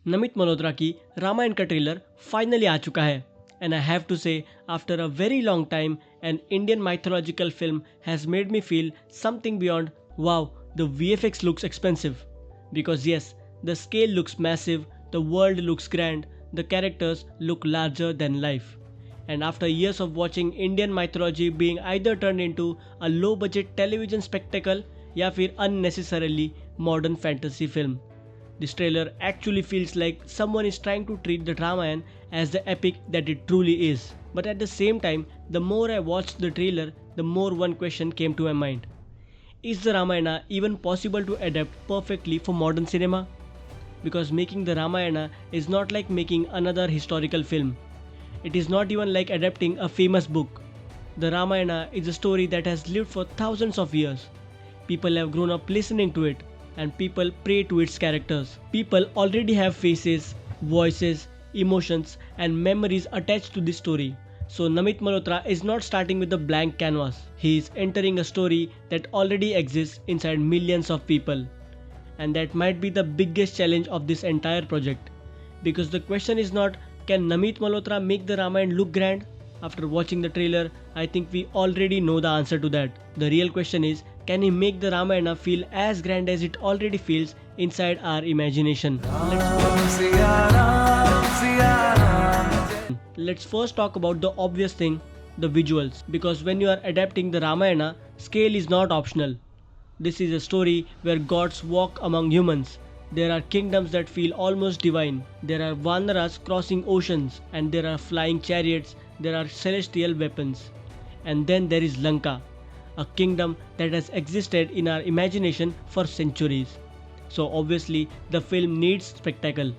नमित मल्होत्रा की रामायण का trailer finally आ चुका है एंड आई हैव टू से after a very long time an Indian mythological film has made me feel something beyond wow, the VFX looks expensive. Because yes, the scale looks massive, the world looks grand, the characters look larger than life. And after years of watching Indian mythology being either turned into a low budget television spectacle या फिर unnecessarily modern fantasy film, this trailer actually feels like someone is trying to treat the Ramayana as the epic that it truly is. But at the same time, the more I watched the trailer, the more one question came to my mind. Is the Ramayana even possible to adapt perfectly for modern cinema? Because making the Ramayana is not like making another historical film. It is not even like adapting a famous book. The Ramayana is a story that has lived for thousands of years. People have grown up listening to it, and people pray to its characters. People already have faces, voices, emotions, and memories attached to this story. So Namit Malhotra is not starting with a blank canvas. He is entering a story that already exists inside millions of people. And that might be the biggest challenge of this entire project. Because the question is not, can Namit Malhotra make the Ramayana look grand? After watching the trailer, I think we already know the answer to that. The real question is, can he make the Ramayana feel as grand as it already feels inside our imagination? Let's first talk about the obvious thing, the visuals. Because when you are adapting the Ramayana, scale is not optional. This is a story where gods walk among humans. There are kingdoms that feel almost divine. There are Vanaras crossing oceans, and there are flying chariots, there are celestial weapons. And then there is Lanka, a kingdom that has existed in our imagination for centuries. So obviously the film needs spectacle.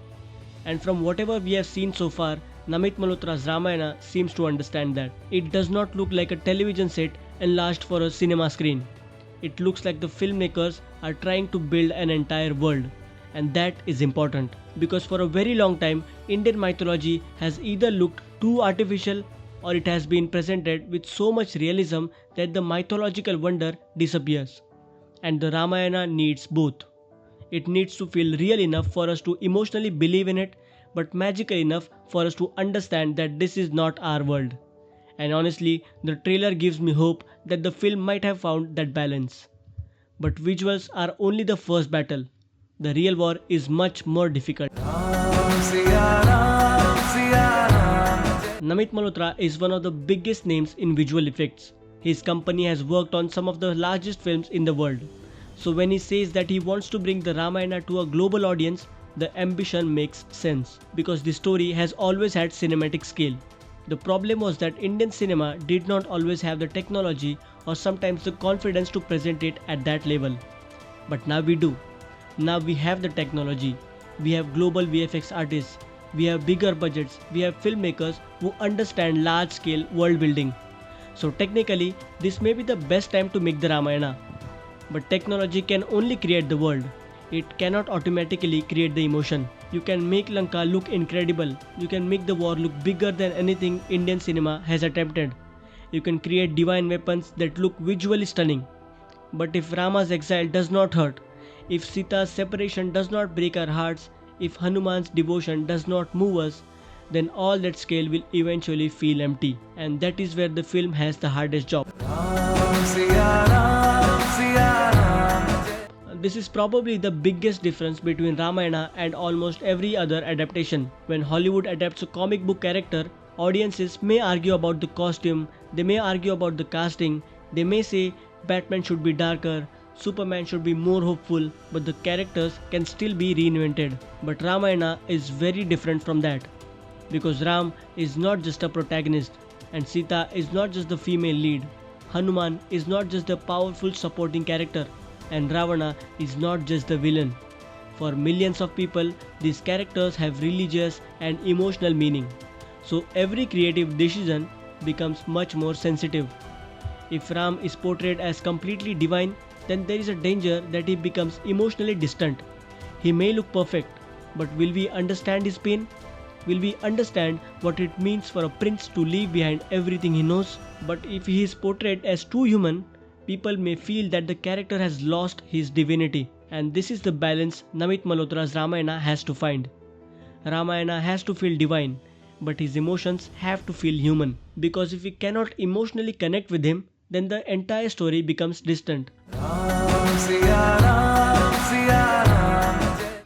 And from whatever we have seen so far, Namit Malhotra's Ramayana seems to understand that. It does not look like a television set enlarged for a cinema screen. It looks like the filmmakers are trying to build an entire world. And that is important, because for a very long time Indian mythology has either looked too artificial or it has been presented with so much realism that the mythological wonder disappears. And the Ramayana needs both. It needs to feel real enough for us to emotionally believe in it, but magical enough for us to understand that this is not our world. And honestly, the trailer gives me hope that the film might have found that balance. But visuals are only the first battle. The real war is much more difficult. Namit Malhotra is one of the biggest names in visual effects. His company has worked on some of the largest films in the world. So when he says that he wants to bring the Ramayana to a global audience, the ambition makes sense, because the story has always had cinematic scale. The problem was that Indian cinema did not always have the technology or sometimes the confidence to present it at that level. But now we do. Now we have the technology. We have global VFX artists. We have bigger budgets. We have filmmakers who understand large scale world building. So technically, this may be the best time to make the Ramayana. But technology can only create the world. It cannot automatically create the emotion. You can make Lanka look incredible. You can make the war look bigger than anything Indian cinema has attempted. You can create divine weapons that look visually stunning. But if Rama's exile does not hurt, if Sita's separation does not break our hearts, if Hanuman's devotion does not move us, then all that scale will eventually feel empty. And that is where the film has the hardest job. This is probably the biggest difference between Ramayana and almost every other adaptation. When Hollywood adapts a comic book character, audiences may argue about the costume, they may argue about the casting, they may say Batman should be darker, Superman should be more hopeful, but the characters can still be reinvented. But Ramayana is very different from that. Because Ram is not just a protagonist, and Sita is not just the female lead. Hanuman is not just the powerful supporting character, and Ravana is not just the villain. For millions of people, these characters have religious and emotional meaning. So every creative decision becomes much more sensitive. If Ram is portrayed as completely divine, then there is a danger that he becomes emotionally distant. He may look perfect, but will we understand his pain? Will we understand what it means for a prince to leave behind everything he knows? But if he is portrayed as too human, people may feel that the character has lost his divinity. And this is the balance Namit Malhotra's Ramayana has to find. Ramayana has to feel divine, but his emotions have to feel human. Because if we cannot emotionally connect with him, then the entire story becomes distant.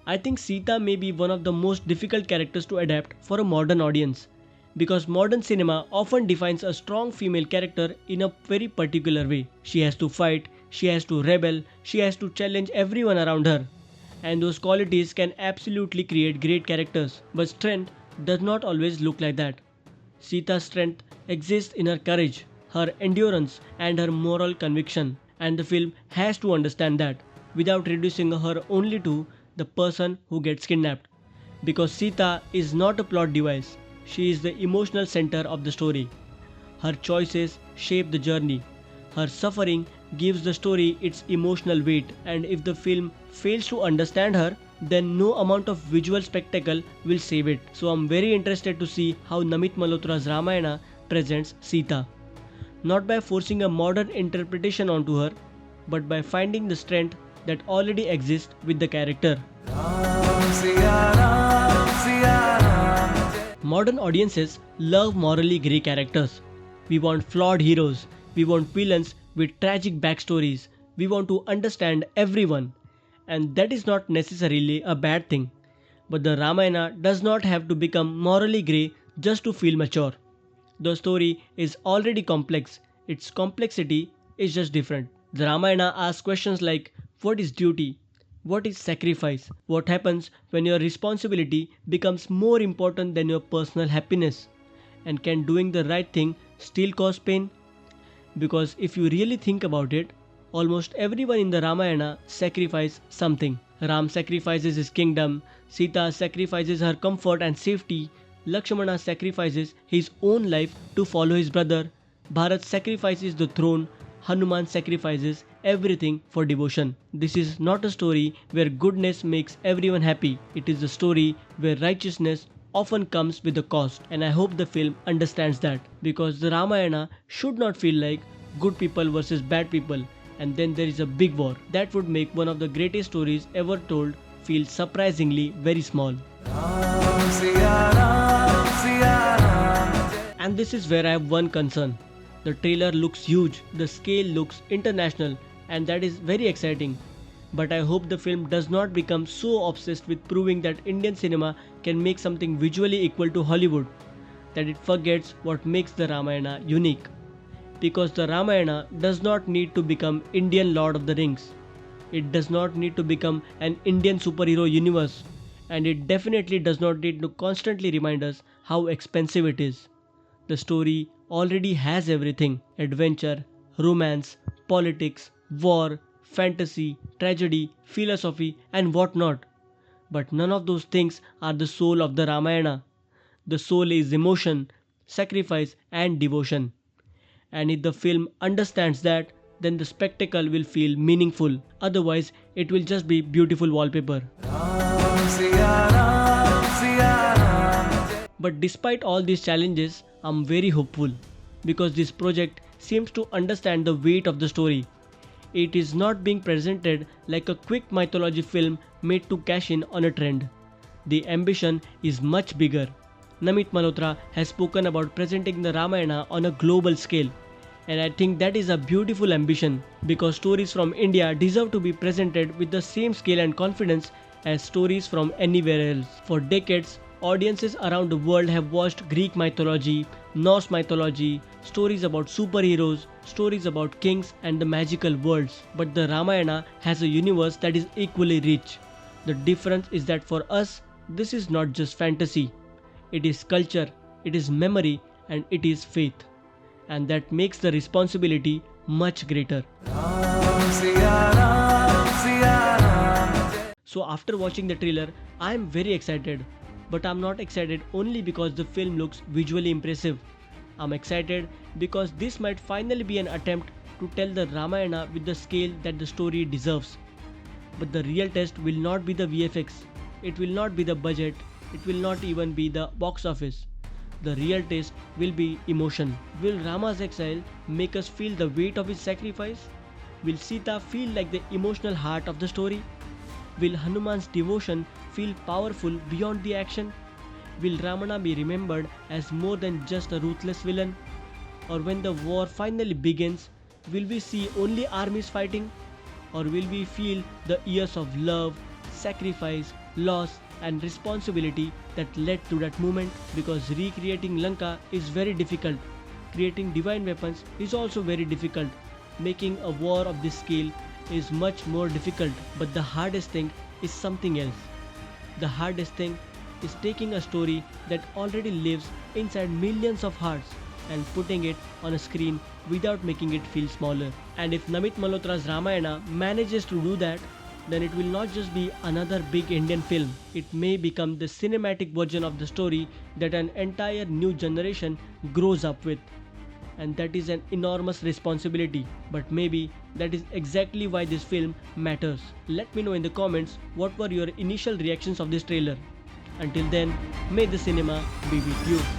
I think Sita may be one of the most difficult characters to adapt for a modern audience. Because modern cinema often defines a strong female character in a very particular way. She has to fight, she has to rebel, she has to challenge everyone around her. And those qualities can absolutely create great characters. But strength does not always look like that. Sita's strength exists in her courage, her endurance, and her moral conviction. And the film has to understand that without reducing her only to the person who gets kidnapped. Because Sita is not a plot device, she is the emotional center of the story. Her choices shape the journey. Her suffering gives the story its emotional weight, and if the film fails to understand her, then no amount of visual spectacle will save it. So I'm very interested to see how Namit Malhotra's Ramayana presents Sita. Not by forcing a modern interpretation onto her, but by finding the strength that already exists with the character. Modern audiences love morally grey characters. We want flawed heroes. We want villains with tragic backstories. We want to understand everyone. And that is not necessarily a bad thing. But the Ramayana does not have to become morally grey just to feel mature. The story is already complex. Its complexity is just different. The Ramayana asks questions like what is duty? What is sacrifice? What happens when your responsibility becomes more important than your personal happiness? And can doing the right thing still cause pain? Because if you really think about it, almost everyone in the Ramayana sacrifices something. Ram sacrifices his kingdom, Sita sacrifices her comfort and safety, Lakshmana sacrifices his own life to follow his brother, Bharat sacrifices the throne, Hanuman sacrifices everything for devotion. This is not a story where goodness makes everyone happy. It is a story where righteousness often comes with a cost, and I hope the film understands that, because the Ramayana should not feel like good people versus bad people and then there is a big war. That would make one of the greatest stories ever told feel surprisingly very small. And this is where I have one concern. The trailer looks huge, the scale looks international, and that is very exciting. But I hope the film does not become so obsessed with proving that Indian cinema can make something visually equal to Hollywood, that it forgets what makes the Ramayana unique. Because the Ramayana does not need to become Indian Lord of the Rings. It does not need to become an Indian superhero universe. And it definitely does not need to constantly remind us how expensive it is. The story already has everything: adventure, romance, politics, war, fantasy, tragedy, philosophy, and whatnot. But none of those things are the soul of the Ramayana. The soul is emotion, sacrifice, and devotion. And if the film understands that, then the spectacle will feel meaningful. Otherwise, it will just be beautiful wallpaper. But despite all these challenges, I'm very hopeful because this project seems to understand the weight of the story. It is not being presented like a quick mythology film made to cash in on a trend. The ambition is much bigger. Namit Malhotra has spoken about presenting the Ramayana on a global scale. And I think that is a beautiful ambition because stories from India deserve to be presented with the same scale and confidence as stories from anywhere else. For decades, audiences around the world have watched Greek mythology, Norse mythology, stories about superheroes, stories about kings and the magical worlds. But the Ramayana has a universe that is equally rich. The difference is that for us, this is not just fantasy. It is culture, it is memory, and it is faith. And that makes the responsibility much greater. So after watching the trailer, I am very excited. But I'm not excited only because the film looks visually impressive. I'm excited because this might finally be an attempt to tell the Ramayana with the scale that the story deserves. But the real test will not be the VFX. It will not be the budget. It will not even be the box office. The real test will be emotion. Will Rama's exile make us feel the weight of his sacrifice? Will Sita feel like the emotional heart of the story? Will Hanuman's devotion feel powerful beyond the action? Will Ramana be remembered as more than just a ruthless villain? Or when the war finally begins, will we see only armies fighting? Or will we feel the years of love, sacrifice, loss, and responsibility that led to that moment? Because recreating Lanka is very difficult. Creating divine weapons is also very difficult. Making a war of this scale is much more difficult, but the hardest thing is something else. The hardest thing is taking a story that already lives inside millions of hearts and putting it on a screen without making it feel smaller. And if Namit Malhotra's Ramayana manages to do that, then it will not just be another big Indian film. It may become the cinematic version of the story that an entire new generation grows up with. And that is an enormous responsibility. But maybe that is exactly why this film matters. Let me know in the comments what were your initial reactions of this trailer. Until then, may the cinema be with you.